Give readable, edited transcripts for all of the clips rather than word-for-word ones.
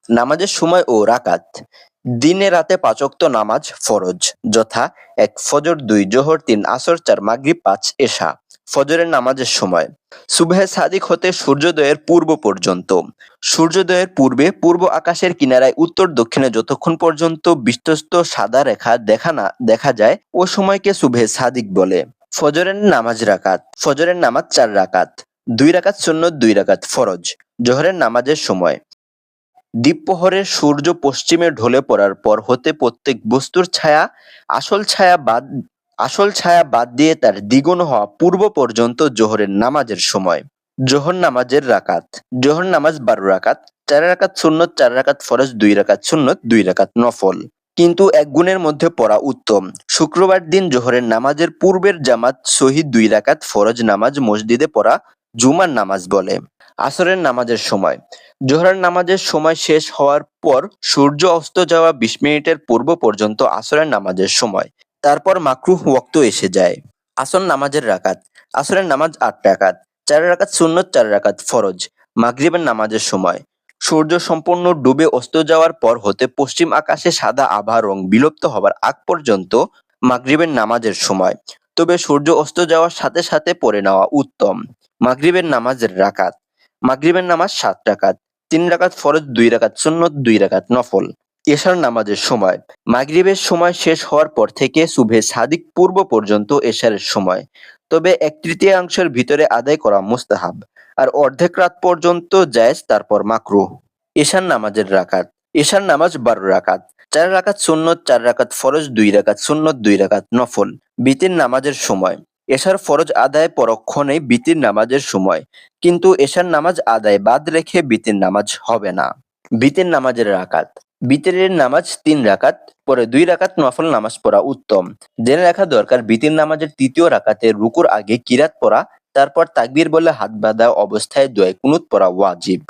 নামাজের সময় ও রাকাত। দিনে রাতে ৫ ওয়াক্ত নামাজ ফরজ, যথা ১ ফজর, ২ জোহর, ৩ আসর, ৪ মাগরিব, ৫ এশা। ফজরের নামাজের সময় সুবহে সাদিক হতে সূর্যোদয়ের পূর্ব পর্যন্ত। সূর্যোদয়ের পূর্বে পূর্ব আকাশের কিনারায় উত্তর দক্ষিণে যতক্ষণ পর্যন্ত বিস্তস্ত সাদা রেখা দেখা যায় ও সময়কে সুবহে সাদিক বলে। ফজরের নামাজ রাকাত। ফজরের নামাজ ৪ রাকাত, ২ রাকাত সুন্নত, ২ রাকাত ফরজ। জোহরের নামাজের সময় দ্বীপপ্রহরে সূর্য পশ্চিমে ঢলে পড়ার পর হতে প্রত্যেক বস্তুর ছায়া আসল ছায়া বাদ দিয়ে তার দ্বিগুণ হওয়া পূর্ব পর্যন্ত জোহরের নামাজের সময়। জোহর নামাজের রাকাত। জোহর নামাজ ১২ রাকাত, ৪ রাকাত সুন্নত, ৪ রাকাত ফরজ, ২ রাকাত সুন্নত, ২ রাকাত নফল। কিন্তু এক গুণের মধ্যে পড়া উত্তম। শুক্রবার দিন জোহরের নামাজের পূর্বের জামাত সহিত ২ রাকাত ফরজ নামাজ মসজিদে পড়া জুমার নামাজ বলে। আসরের নামাজের সময় জোহরের নামাজের সময় শেষ হওয়ার পর সূর্য অস্ত যাওয়া ২০ মিনিটের পূর্ব পর্যন্ত আসরের নামাজের সময়। তারপর মাকরুহ ওয়াক্ত এসে যায়। আসর নামাজের রাকাত। আসরের নামাজ ৮ রাকাত, ৪ রাকাত সুন্নত, ৪ রাকাত ফরজ। মাগরিবের নামাজের সময় সূর্য সম্পূর্ণ ডুবে অস্ত যাওয়ার পর হতে পশ্চিম আকাশে সাদা আভা রং বিলুপ্ত হবার আগ পর্যন্ত মাগরিবের নামাজের সময়। তবে সূর্য অস্ত যাওয়ার সাথে সাথে পড়ে নেওয়া উত্তম। মাগরিবের নামাজের রাকাত। মাগরিবের নামাজ ৭ রাকাত, ৩ রাকাত ফরজ, ২ রাকাত সুন্নত, ২ রাকাত নফল। এশার নামাজের সময় মাগরিবের সময় শেষ হওয়ার পর থেকে সুবহে সাদিক পূর্ব পর্যন্ত এশারের সময়। তবে ১/৩ ভিতরে আদায় করা মুস্তাহাব, আর অর্ধেক রাত পর্যন্ত জায়েজ, তারপর মাকরুহ। এশার নামাজের রাকাত। এশার নামাজ ১২ রাকাত, ৪ রাকাত সুন্নত, ৪ রাকাত ফরজ, ২ রাকাত সুন্নত, ২ রাকাত নফল। বিতির নামাজের সময় এশার ফরজ আদায় পরক্ষণেই বিতির নামাজের সময়, কিন্তু এশার নামাজ আদায় বাদ রেখে বিতির নামাজ হবে না। বিতির নামাজের রাকাত। বিতিরের নামাজ ৩ রাকাত, পরে ২ রাকাত নফল নামাজ পড়া উত্তম। জেনে রাখা দরকার, বিতির নামাজের ৩য় রাকাতে রুকুর আগে কিরাত পড়া, তারপর তাকবীর বলে হাত বাঁধা অবস্থায় দোয়ায়ে কুনুত পড়া ওয়াজিব।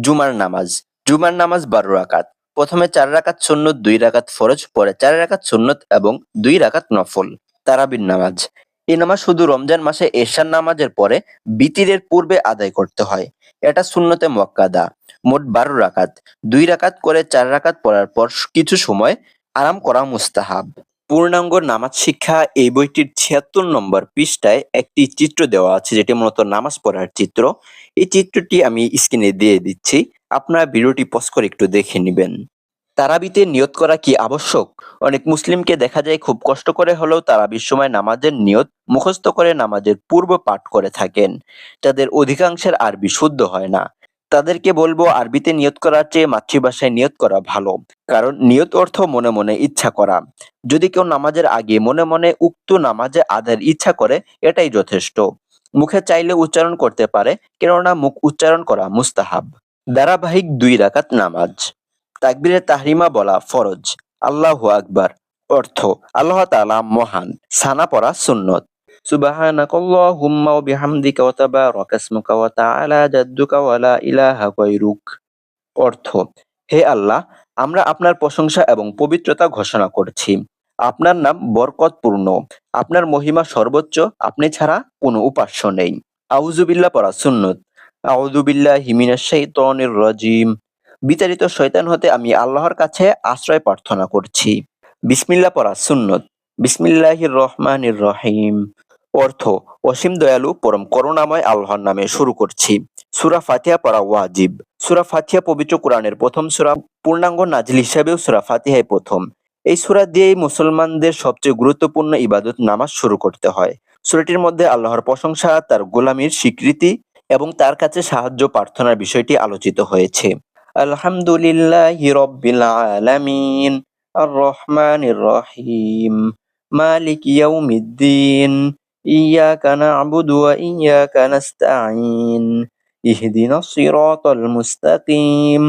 জুমার নামাজ। জুমার নামাজ ১২ রাকাত। প্রথমে ৪ রাকাত সুন্নত, ২ রাকাত ফরজ, পরে ৪ রাকাত সুন্নত এবং ২ রাকাত নফল। তারাবির নামাজ। এই নামাজ শুধু রমজান মাসে এশার নামাজের পরে বিতিরের পূর্বে আদায় করতে হয়। এটা সুন্নতে মুয়াক্কাদা। মোট ১২ রাকাত। ২ রাকাত করে ৪ রাকাত পড়ার পর কিছু সময় আরাম করা মুস্তাহাব। পূর্ণাঙ্গ নামাজ শিক্ষা এই বইটির ৭৬ নম্বর পৃষ্ঠায় একটি চিত্র দেওয়া আছে, যেটি মূলত নামাজ পড়ার চিত্র। এই চিত্রটি আমি স্ক্রিনে দিয়ে দিচ্ছি, আপনারা ভিডিওটি পজ করে একটু দেখে নিবেন। তারাবিতে নিয়ত করা কি আবশ্যক? অনেক মুসলিমকে দেখা যায় খুব কষ্ট করে হলেও তারাবির সময় নামাজের নিয়ত মুখস্থ করে নামাজের পূর্ব পাঠ করে থাকেন। তাদের অধিকাংশের আরবি শুদ্ধ হয় না। তাদেরকে বলবো, আরবিতে নিয়ত করার চেয়ে মাতৃভাষায় নিয়ত করা ভালো। কারণ নিয়ত অর্থ মনে মনে ইচ্ছা করা। যদি কেউ নামাজের আগে মনে মনে উক্ত নামাজে আদায়ের ইচ্ছা করে, এটাই যথেষ্ট। মুখে চাইলে উচ্চারণ করতে পারে, কেননা মুখ উচ্চারণ করা মুস্তাহাব। ধারাবাহিক ২ রাকাত নামাজ। তাকবীরে তাহরিমা বলা ফরজ। আল্লাহু আকবার অর্থ আল্লাহ তাআলা মহান। সানা পড়া সুন্নত। সুবহানাকাল্লাহুম্মা ওয়া বিহামদিকা ওয়া তাবারাকা ইসমুকা ওয়া তাআলা জাদ্দুকা ওয়া লা ইলাহা গায়রুক অর্থ হে আল্লাহ, আমরা আপনার প্রশংসা এবং পবিত্রতা ঘোষণা করছি। আপনার নাম বরকতপূর্ণ, আপনার মহিমা সর্বোচ্চ, আপনি ছাড়া কোনো উপাস্য নেই। আউযুবিল্লাহ পড়া সুন্নত। আউযু বিল্লাহি মিনাশ শাইতানির রাজিম। বিতাড়িত শয়তান হতে আমি আল্লাহর কাছে আশ্রয় প্রার্থনা করছি। বিসমিল্লাহ পড়া সুন্নত। বিসমিল্লাহির রহমানির রহিম অর্থ অসীম দয়ালু পরম করুণাময় আল্লাহর নামে শুরু করছি। সূরা ফাতিহা পড়া ওয়াজিব। সূরা ফাতিহা পবিত্র কোরআনের প্রথম সূরা। পূর্ণাঙ্গ নাজিল হিসাবেও সূরা ফাতিহাই প্রথম। এই সূরা দিয়েই মুসলমানদের সবচেয়ে গুরুত্বপূর্ণ ইবাদত নামাজ শুরু করতে হয়। সূরাটির মধ্যে আল্লাহর প্রশংসা, তার গোলামির স্বীকৃতি এবং তার কাছে সাহায্য প্রার্থনার বিষয়টি আলোচিত হয়েছে। আলহামদুলিল্লাহি রাব্বিল আলামিন আর রহমানির রহিম মালিকি ইয়াউমিদ্দিন ইয়াকা না'বুদু ওয়া ইয়াকা নাস্তাঈন ইহদিনাস সিরাতাল মুস্তাকিম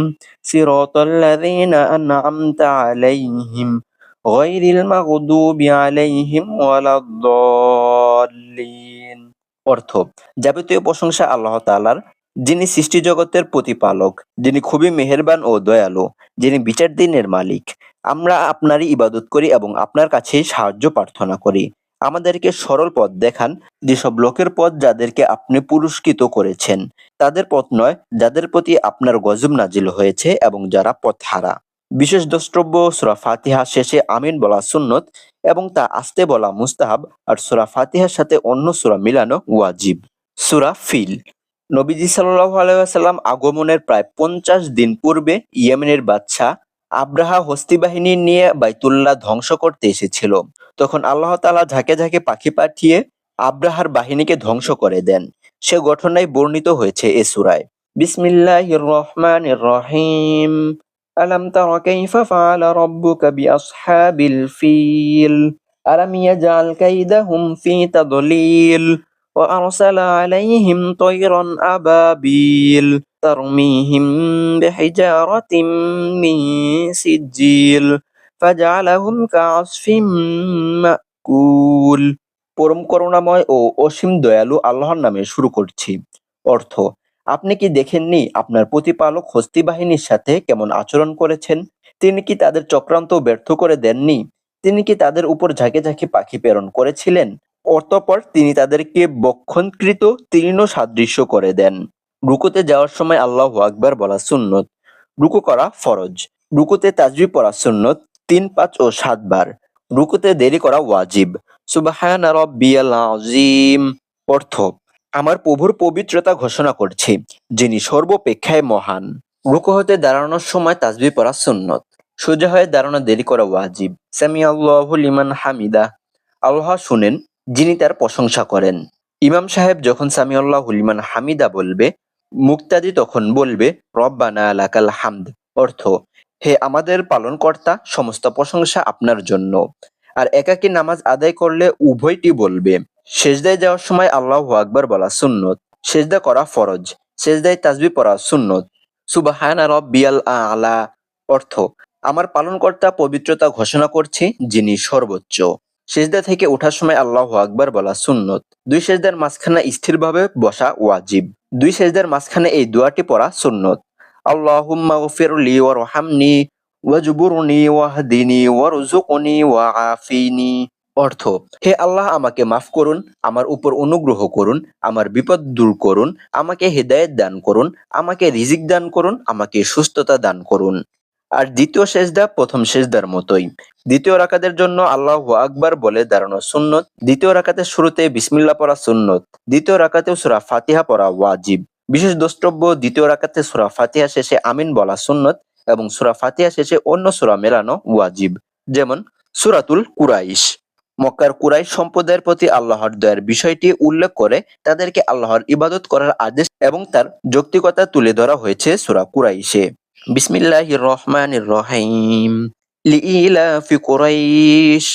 সিরাতাল লাযীনা আন'আমতা আলাইহিম গায়রিল মাগদুবি আলাইহিম ওয়ালাদ-দাল্লিন অর্থ যাবতীয় প্রশংসা আল্লাহ তাআলার, যিনি সৃষ্টি জগতের প্রতিপালক, যিনি খুবই মেহেরবান ও দয়ালু, যিনি বিচার দিনের মালিক। আমরা আপনারই ইবাদত করি এবং আপনার কাছেই সাহায্য প্রার্থনা করি। আমাদেরকে সরল পথ দেখান, যেসব লোকের পথ যাদেরকে আপনি পুরস্কৃত করেছেন, তাদের পথ নয় যাদের প্রতি আপনার গজব নাজিল হয়েছে এবং যারা পথহারা। বিশেষ দ্রষ্টব্য, সূরা ফাতিহা শেষে আমিন বলা সুন্নত এবং তা আস্তে বলা মুস্তাহাব, আর সূরা ফাতিহার সাথে অন্য সূরা মিলানো ওয়াজিব। সূরা ফিল। নবীজি সাল্লাল্লাহু আলাইহি ওয়াসাল্লাম আগমনের প্রায় 50 দিন পূর্বে ইয়েমেনের বাদশা আব্রাহা হস্তি বাহিনী নিয়ে বাইতুল্লাহ ধ্বংস করতে এসেছিল। তখন আল্লাহ তাআলা ঝাঁকে ঝাঁকে পাখি পাঠিয়ে আব্রাহার বাহিনীকে ধ্বংস করে দেন। সে ঘটনাই বর্ণিত হয়েছে এ সূরায়। বিসমিল্লাহির রহমানির রহিম। আলাম তারা কাইফা ফাআলা রাব্বুকা বিআসহাবিল ফিল আলাম ইয়াজআল কাইদাহুম ফি তাদলিল وأرسل عليهم طيرا أبابيل ترميهم بحجارة من سجيل فجعلهم كعصف مأكول। পরম করুণাময় ও অসীম দয়ালু আল্লাহর নামে শুরু করছি। অর্থ: আপনি কি দেখেননি আপনার প্রতিপালক হস্তি বাহিনীর সাথে কেমন আচরণ করেছেন? তিনি কি তাদের চক্রান্ত ব্যর্থ করে দেননি? তিনি কি তাদের উপর ঝাঁকে ঝাঁকে পাখি প্রেরণ করেছিলেন? অতঃপর তিনি তাদেরকে বক্ষণকৃত তৃণ সাদৃশ্য করে দেন। রুকুতে যাওয়ার সময় আল্লাহু আকবার বলা সুন্নত, রুকু করা ফরজ। রুকুতে তাসবিহ পড়া সুন্নত 3, 5 ও 7 বার। রুকুতে দেরি করা ওয়াজিব। সুবহানা রাব্বিয়াল আযীম। অর্থ: আমার প্রভুর পবিত্রতা ঘোষণা করছি, যিনি সর্বাপেক্ষায় মহান। রুকু হতে দাঁড়ানোর সময় তাসবিহ পড়া সুন্নত। সোজা হয়ে দাঁড়ানো দেরি করা ওয়াজিব। সামিআল্লাহু লিমান হামিদা। আল্লাহ শুনেন যিনি তার প্রশংসা করেন। ইমাম সাহেব যখন সামিআল্লাহু লিমান হামিদা বলবে, মুক্তাদি তখন বলবে রব্বানা লাকাল হামদ। অর্থ: হে আমাদের পালনকর্তা, সমস্ত প্রশংসা আপনার জন্য। আর একাকী নামাজ আদায় করলে উভয়টি বলবে। সেজদায় যাওয়ার সময় আল্লাহু আকবার বলা সুন্নত। সেজদা করা ফরজ। সেজদায় তাসবিহ পড়া সুন্নত। সুবহানা রাব্বিয়াল আ'লা। অর্থ: আমার পালনকর্তা পবিত্রতা ঘোষণা করছি, যিনি সর্বোচ্চ। সেজদা থেকে ওঠার সময় আল্লাহু আকবার বলা সুন্নত। দুই সেজদার মাঝখানে স্থিরভাবে বসা ওয়াজিব। দুই সেজদার মাঝখানে এই দোয়াটি পড়া সুন্নত। আল্লাহুম্মা গফিরলি ওয়ারহামনি ওয়াজবুরনি ওয়াহদিনি ওয়ারযুকনি ওয়াআফিনি। অর্থ: হে আল্লাহ, আমাকে মাফ করুন, আমার উপর অনুগ্রহ করুন, আমার বিপদ দূর করুন, আমাকে হেদায়েত দান করুন, আমাকে রিজিক দান করুন, আমাকে সুস্থতা দান করুন। আর দ্বিতীয় সেজদা প্রথম সেজদার মতোই। দ্বিতীয় রাকাতের জন্য আল্লাহু আকবার বলে দাঁড়ানো সুন্নত। দ্বিতীয় রাকাতের শুরুতে বিসমিল্লাহ পড়া সুন্নত। দ্বিতীয় রাকাতেও সূরা ফাতিহা পড়া ওয়াজিব। বিশেষ দ্রষ্টব্য, দ্বিতীয় রাকাতে সূরা ফাতিহা শেষে আমিন বলা সুন্নত এবং সূরা ফাতিহা শেষে অন্য সূরা মেলানো ওয়াজিব। যেমন সূরাতুল কুরাইশ। মক্কার কুরাইশ সম্প্রদায়ের প্রতি আল্লাহর দয়ার বিষয়টি উল্লেখ করে তাদেরকে আল্লাহর ইবাদত করার আদেশ এবং তার যৌক্তিকতা তুলে ধরা হয়েছে সূরা কুরাইশে। বিসমিল্লাহির রহমানির রহিম। লিইলাফি কুরাইশ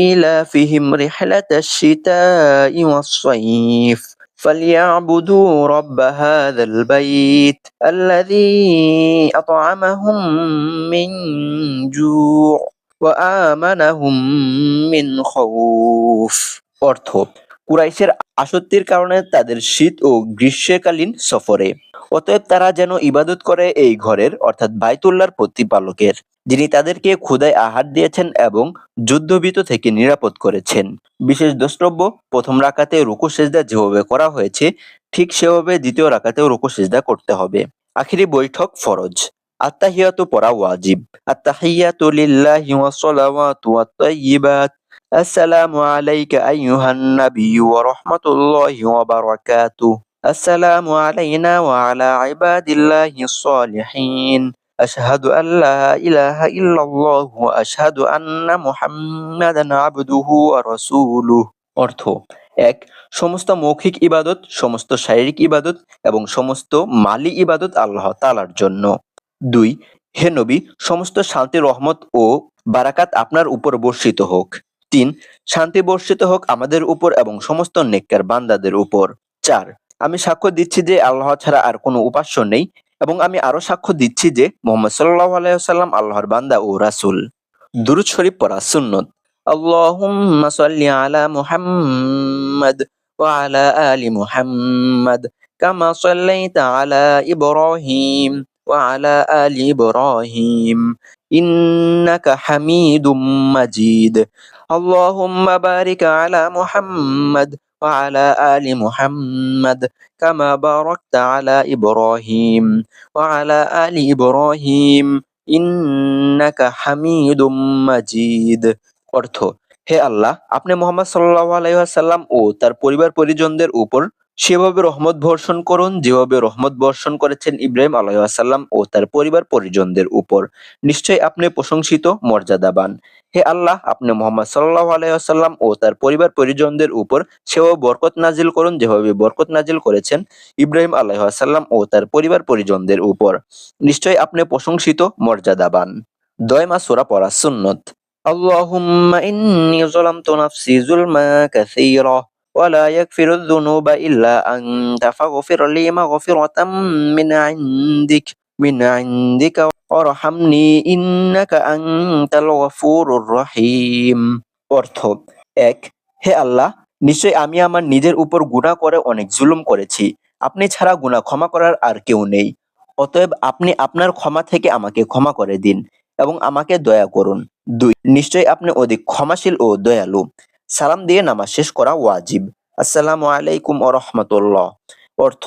ইলাফিহিম রিহলাতাশ শিতাই ওয়াস সাইফ فليعبدوا رب هذا البيت الذي أطعمهم من جوع وآمنهم من خوف। অর্থ: কুরাইশের আসক্তির কারণে তাদের শীত ও গ্রীষ্মকালীন সফরে, অতএব তারা যেন ইবাদত করে এই ঘরের অর্থাৎ বাইতুল্লাহর প্রতিপালকের, যিনি তাদেরকে ক্ষুধায় আহার দিয়েছেন এবং যুদ্ধভীত থেকে নিরাপদ করেছেন। বিশেষ দ্রষ্টব্য, প্রথম রাকাতে রুকু সেজদা যেভাবে করা হয়েছে ঠিক সেভাবে দ্বিতীয় রাকাতেও রুকু সেজদা করতে হবে। আখিরি বৈঠক ফরজ। আত্তাহিয়াতু পড়া ওয়াজিব। আত্তাহিয়াতু লিল্লাহি ওয়াস সালাওয়াতু ওয়াত তাইয়্যিবাত। আসসালামু আলাইকা আইয়ুহান নাবিয়্যু ওয়া রাহমাতুল্লাহি ওয়া বারাকাতুহু। আসসালামু আলাইনা ওয়া আলা ইবাদিল্লাহিস সালিহিন। আশহাদু আল্লা ইলাহা ইল্লাল্লাহ ওয়া আশহাদু আন্না মুহাম্মাদান আবদুহু ওয়া রাসূলুহু। অর্থ: ১. সমস্ত মৌখিক ইবাদত, সমস্ত শারীরিক ইবাদত এবং সমস্ত মালি ইবাদত আল্লাহ তাআলার জন্য। ২. হে নবী, সমস্ত শান্তি, রহমত ও বারাকাত আপনার উপর বর্ষিত হোক। ৩. শান্তি বর্ষিত হোক আমাদের উপর এবং সমস্ত নেককার বান্দাদের উপর। ৪. আমি সাক্ষ্য দিচ্ছি যে আল্লাহ ছাড়া আর কোনো উপাস্য নেই এবং আমি আরো সাক্ষ্য দিচ্ছি যে মুহাম্মদ সাল্লাল্লাহু আলাইহি ওয়াসাল্লাম আল্লাহর বান্দা ও রাসূল। দুরূদ শরীফ পড়া সুন্নত। আল্লাহুম্মা সাল্লি আলা মুহাম্মাদ ওয়া আলা আলি মুহাম্মাদ কামা সাল্লাইতা আলা ইব্রাহিম وعلى آل إبراهيم إنك حميد مجيد اللهم بارك على محمد وعلى آل محمد كما باركت على إبراهيم وعلى آل إبراهيم ইন্নাকা হামিদুম মাজিদ। অর্থ, হে আল্লাহ, আপনি মুহাম্মদ সাল্লাল্লাহু আলাইহি ওয়াসাল্লাম ও তার পরিবার পরিজনদের উপর সেভাবে রহমত বর্ষণ করুন যেভাবে রহমত বর্ষণ করেছেন ইব্রাহিম আলাইহিস সালাম ও তার পরিবার পরিজনদের উপর। নিশ্চয়ই আপনি প্রশংসিত, মর্যাদাবান। হে আল্লাহ, আপনি মুহাম্মদ সাল্লাল্লাহু আলাইহি ওয়াসাল্লাম ও তার পরিবার পরিজনদের উপর সেভাবে বরকত নাজিল করুন যেভাবে বরকত নাজিল করেছেন ইব্রাহিম আলাইহিস সালাম ও তার পরিবার পরিজনদের উপর। নিশ্চয়ই আপনি প্রশংসিত, মর্যাদাবান। দয়মা সূরা পড়া সুন্নত। আল্লাহুম্মা ইন্নী যালামতু নাফসি যুলমা কাসীরা ولا يغفر الذنوب إلا أنت فاغفر لي مغفرة من عندك وارحمني إنك أنت الغفور الرحيم। অর্থ, এক, হে আল্লাহ, নিশ্চয় আমি আমার নিজের উপর গুনাহ করে অনেক জুলুম করেছি। আপনি ছাড়া গুনাহ ক্ষমা করার আর কেউ নেই। অতএব আপনি আপনার ক্ষমা থেকে আমাকে ক্ষমা করে দিন এবং আমাকে দয়া করুন। দুই, নিশ্চয়ই আপনি অধিক ক্ষমাশীল ও দয়ালু। সালাম দিয়ে নামাজ শেষ করা ওয়াজিব। আসসালামু আলাইকুম ওয়া রাহমাতুল্লাহ। অর্থ,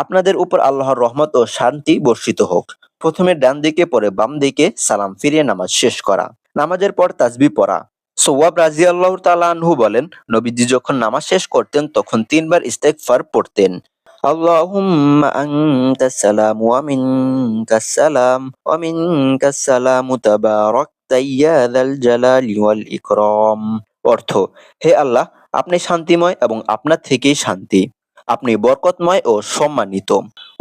আপনাদের উপর আল্লাহর রহমত ও শান্তি বর্ষিত হোক। প্রথমে ডান দিকে পরে বাম দিকে সালাম ফিরিয়ে নামাজ শেষ করা। নামাজের পর তাসবিহ পড়া। সওয়াব রাদিয়াল্লাহু তাআলা আনহু বলেন, নবীজি যখন নামাজ শেষ করতেন তখন ৩ বার ইস্তেগফার পড়তেন। আল্লাহুম্মা আনতাস সালাম ওয়া মিনকাস সালাম ওয়া মিনকাস সালামু তাবারাকতা ইয়া যাল জালালি ওয়াল ইকরাম। অর্থ, হে আল্লাহ, আপনি শান্তিময় এবং আপনার থেকেই শান্তি। আপনি বরকতময় ও সম্মানিত।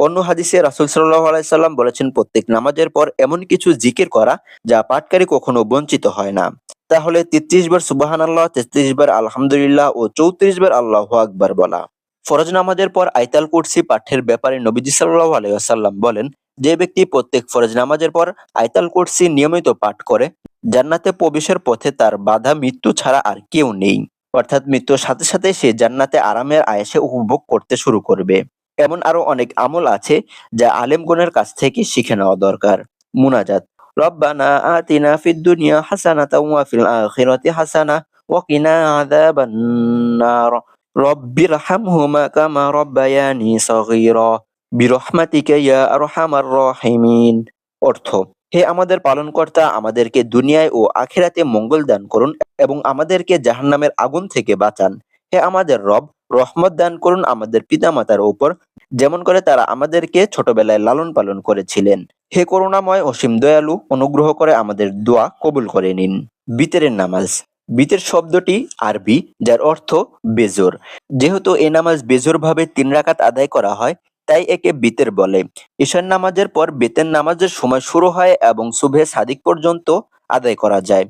অন্য হাদিসে রাসূল সাল্লাল্লাহু আলাইহি সাল্লাম বলেছেন, প্রত্যেক নামাজের পর এমন কিছু জিকির করা যা পাঠকারী কখনো বঞ্চিত হয় না। তাহলে ৩৩ বার সুবহানাল্লাহ, ৩৩ বার আলহামদুলিল্লাহ ও ৩৪ বার আল্লাহু আকবার বলা। ফরজ নামাজের পর আয়াতুল কুরসি পাঠের ব্যাপারে নবীজি সাল্লাল্লাহু আলাইহি ওয়াসাল্লাম বলেন, যে ব্যক্তি প্রত্যেক ফরজ নামাজের পর আয়াতুল কুরসি নিয়মিত পাঠ করে, জান্নাতে প্রবেশের পথে তার বাধা মৃত্যু ছাড়া আর কেউ নেই। অর্থাৎ মৃত্যুর সাথে সাথে সে জান্নাতে আরামের আয়েশে উপভোগ করতে শুরু করবে। এমন আরো অনেক আমল আছে যা আলেমগণের কাছ থেকে শিখে নেওয়া দরকার। মুনাজাত। রব্বানা আতিনা ফিদ দুনিয়া হাসানাতাও ওয়া ফিল আখিরাতি হাসানাহ ওয়া কিনা আযাবান নার রব্বিরহামহুমা কামা রব্বায়ানি সগীরা বিরহমাতিকা ইয়া আরহামার রাহিমিন। অর্থ, হে আমাদের পালনকর্তা, আমাদেরকে দুনিয়ায় ও আখিরাতে মঙ্গল দান করুন এবং আমাদেরকে জাহান্নামের আগুন থেকে বাঁচান। হে আমাদের রব, রহমত দান করুন আমাদের পিতামাতার উপর, যেমন করে তারা আমাদেরকে ছোটবেলায় লালন পালন করেছিলেন। হে করুণাময় অসীম দয়ালু, অনুগ্রহ করে আমাদের দোয়া কবুল করে নিন। বিতরের নামাজ। বিতর শব্দটি আরবি, যার অর্থ বেজোর। যেহেতু এই নামাজ বেজোরভাবে ৩ রাকাত আদায় করা হয়, তাই একে বিতর বলে। ঈশার নামাজের পর বেতের নামাজের সময় শুরু হয় এবং সুবহে সাদিক পর্যন্ত আদায় করা যায়।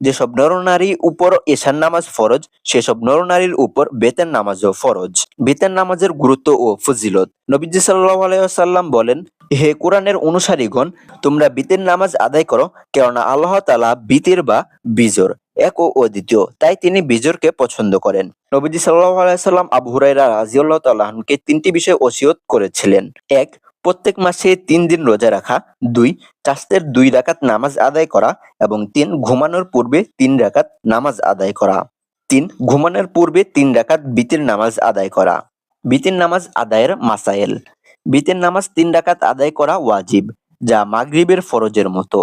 যেসব নরনারী উপর ঈশার নামাজ ফরজ, সেসব নরনারীর উপর বেতের নামাজও ফরজ। বেতের নামাজের গুরুত্ব ও ফজিলত। নবীজি সাল্লাল্লাহু আলাইহি ওয়াসাল্লাম বলেন, হে কুরআনের অনুসারীগণ, তোমরা বিতের নামাজ আদায় করো, কেননা আল্লাহ তাআলা বিতির বা বিজোর এক ও অদ্বিতীয়, তাই তিনি বিজোরকে পছন্দ করেন। নবীজি সাল্লাল্লাহু আলাইহি ওয়াসাল্লাম আবু হুরায়রা রাদিয়াল্লাহু তাআলা আনহুকে ৩টি বিষয়ে ওসিয়ত করেছিলেন। ১. প্রত্যেক মাসে ৩ দিন রোজা রাখা। ২. চাষতের ২ রাকাত নামাজ আদায় করা এবং ৩. ঘুমানোর পূর্বে ৩ রাকাত নামাজ আদায় করা। ৩. ঘুমানোর পূর্বে ৩ রাকাত বিতির নামাজ আদায় করা। বিতির নামাজ আদায়ের মাসায়েল। বিতির নামাজ ৩ রাকাত আদায় করা ওয়াজিব, যা মাগরিবের ফরজের মতো।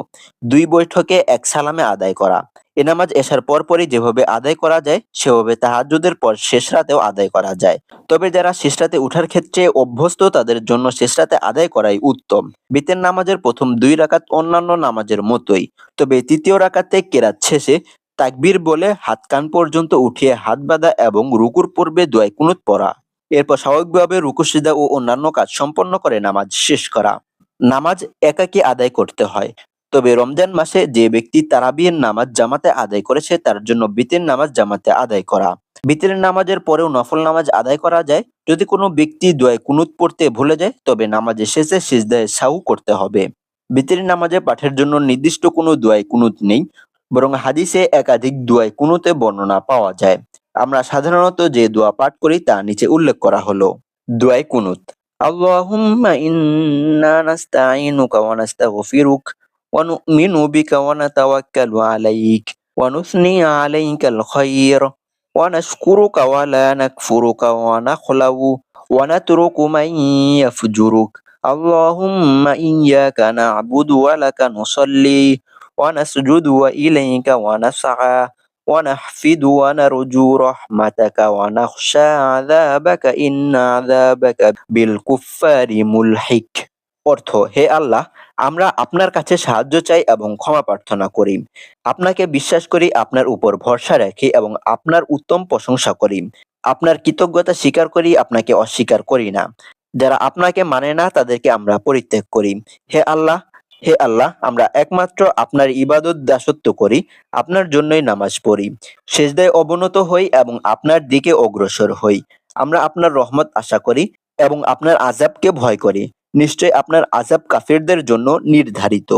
২ বৈঠকে ১ সালামে আদায় করা। এ নামাজ এশার পরপরই যেভাবে আদায় করা যায়, সেভাবে তাহাজ্জুদের পর শেষ রাতেও আদায় করা যায়। তবে যারা শেষ রাতে উঠার ক্ষেত্রে অভ্যস্ত, তাদের জন্য শেষ রাতে আদায় করাই উত্তম। বিতের নামাজের প্রথম ২ রাকাত অন্যান্য নামাজের মতোই, তবে তৃতীয় রাকাতে কেরাত শেষে তাকবীর বলে হাত কান পর্যন্ত উঠিয়ে হাত বাঁধা এবং রুকুর পূর্বে দোয়া কুনুত পড়া। এরপর স্বাভাবিকভাবে রুকু সিজদা ও অন্যান্য কাজ সম্পন্ন করে নামাজ শেষ করা। নামাজ একাকী আদায় করতে হয়, তবে রমজান মাসে যে ব্যক্তি তারাবির নামাজ জামাতে আদায় করেছে তার জন্য বিতির নামাজ জামাতে আদায় করা। বিতির নামাজের পরেও নফল নামাজ আদায় করা যায়। যদি কোনো ব্যক্তি দোয়ায় কুনুত পড়তে ভুলে যায়, তবে নামাজের শেষে সিজদায়ে সাহু করতে হবে। বিতির নামাজে পাঠের জন্য নির্দিষ্ট কোনো দোয়ায় কুনুত নেই, বরং হাদিসে একাধিক দোয়ায় কুনুতে বর্ণনা পাওয়া যায়। আমরা সাধারণত যে দোয়া পাঠ করি তা নিচে উল্লেখ করা হলো। দোয়ায় কুনুত। اللهم إنا نستعينك ونستغفرك ونؤمن بك ونتوكل عليك ونثني عليك الخير ونشكرك ولا نكفرك ونخلع ونترك من يفجرك اللهم إياك نعبد ولك نصلي ونسجد وإليك ونسعى ونحفد ونرجو رحمتك ونخشى عذابك إن عذابك بالكفار ملحق। অর্থ: হে আল্লাহ, আমরা আপনার কাছে সাহায্য চাই এবং ক্ষমা প্রার্থনা করি। আপনাকে বিশ্বাস করি, আপনার উপর ভরসা রাখি এবং আপনার উত্তম প্রশংসা করি। আপনার কৃতজ্ঞতা স্বীকার করি, আপনাকে অস্বীকার করি না। যারা আপনাকে মানে না তাদেরকে আমরা পরিত্যাগ করি। হে আল্লাহ, হে আল্লাহ, আমরা একমাত্র আপনার ইবাদত দাসত্ব করি, আপনার জন্যই নামাজ পড়ি, সেজদায় অবনত হই এবং আপনার দিকে অগ্রসর হই। আমরা আপনার রহমত আশা করি এবং আপনার আযাবকে ভয় করি। নিশ্চয় আপনার আযাব কাফিরদের জন্য নির্ধারিত।